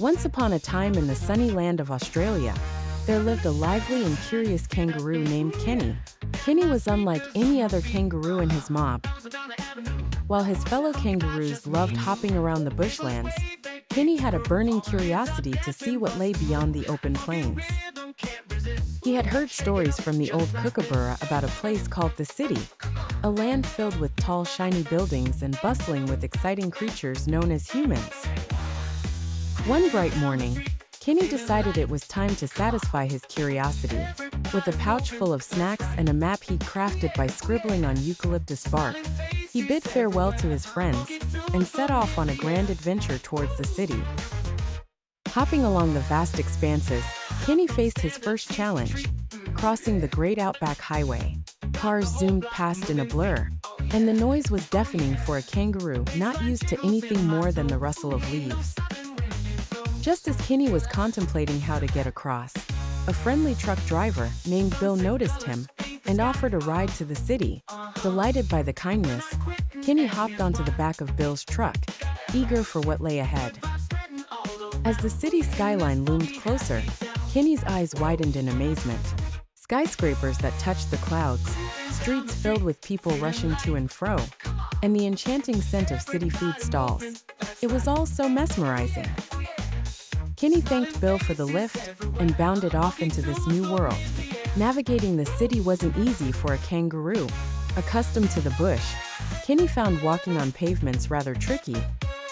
Once upon a time in the sunny land of Australia, there lived a lively and curious kangaroo named Kenny. Kenny was unlike any other kangaroo in his mob. While his fellow kangaroos loved hopping around the bushlands, Kenny had a burning curiosity to see what lay beyond the open plains. He had heard stories from the old kookaburra about a place called the city, a land filled with tall, shiny buildings and bustling with exciting creatures known as humans. One bright morning, Kenny decided it was time to satisfy his curiosity. With a pouch full of snacks and a map he'd crafted by scribbling on eucalyptus bark, he bid farewell to his friends and set off on a grand adventure towards the city. Hopping along the vast expanses, Kenny faced his first challenge, crossing the Great Outback Highway. Cars zoomed past in a blur, and the noise was deafening for a kangaroo not used to anything more than the rustle of leaves. Just as Kenny was contemplating how to get across, a friendly truck driver named Bill noticed him and offered a ride to the city. Delighted by the kindness, Kenny hopped onto the back of Bill's truck, eager for what lay ahead. As the city skyline loomed closer, Kenny's eyes widened in amazement. Skyscrapers that touched the clouds, streets filled with people rushing to and fro, and the enchanting scent of city food stalls. It was all so mesmerizing. Kenny thanked Bill for the lift and bounded off into this new world. Navigating the city wasn't easy for a kangaroo. Accustomed to the bush, Kenny found walking on pavements rather tricky,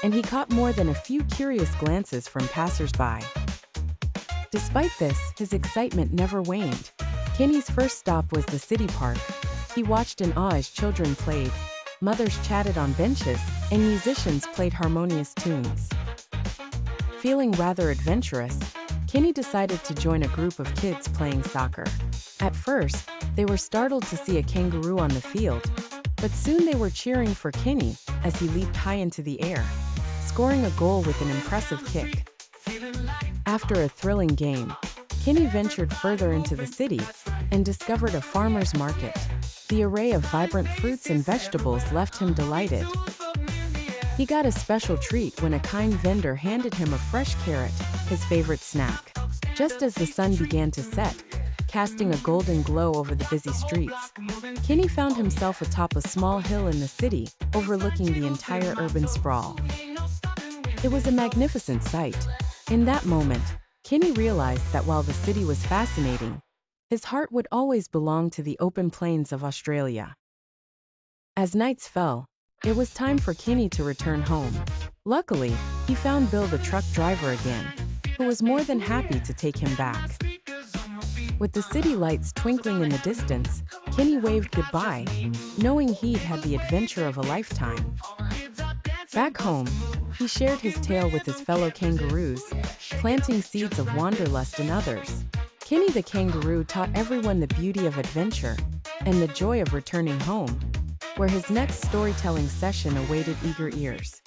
and he caught more than a few curious glances from passers-by. Despite this, his excitement never waned. Kenny's first stop was the city park. He watched in awe as children played, mothers chatted on benches, and musicians played harmonious tunes. Feeling rather adventurous, Kenny decided to join a group of kids playing soccer. At first, they were startled to see a kangaroo on the field, but soon they were cheering for Kenny as he leaped high into the air, scoring a goal with an impressive kick. After a thrilling game, Kenny ventured further into the city and discovered a farmer's market. The array of vibrant fruits and vegetables left him delighted. He got a special treat when a kind vendor handed him a fresh carrot, his favorite snack. Just as the sun began to set, casting a golden glow over the busy streets, Kenny found himself atop a small hill in the city, overlooking the entire urban sprawl. It was a magnificent sight. In that moment, Kenny realized that while the city was fascinating, his heart would always belong to the open plains of Australia. As nights fell, it was time for Kenny to return home. Luckily, he found Bill the truck driver again, who was more than happy to take him back. With the city lights twinkling in the distance, Kenny waved goodbye, knowing he'd had the adventure of a lifetime. Back home, he shared his tale with his fellow kangaroos, planting seeds of wanderlust in others. Kenny the kangaroo taught everyone the beauty of adventure and the joy of returning home, where his next storytelling session awaited eager ears.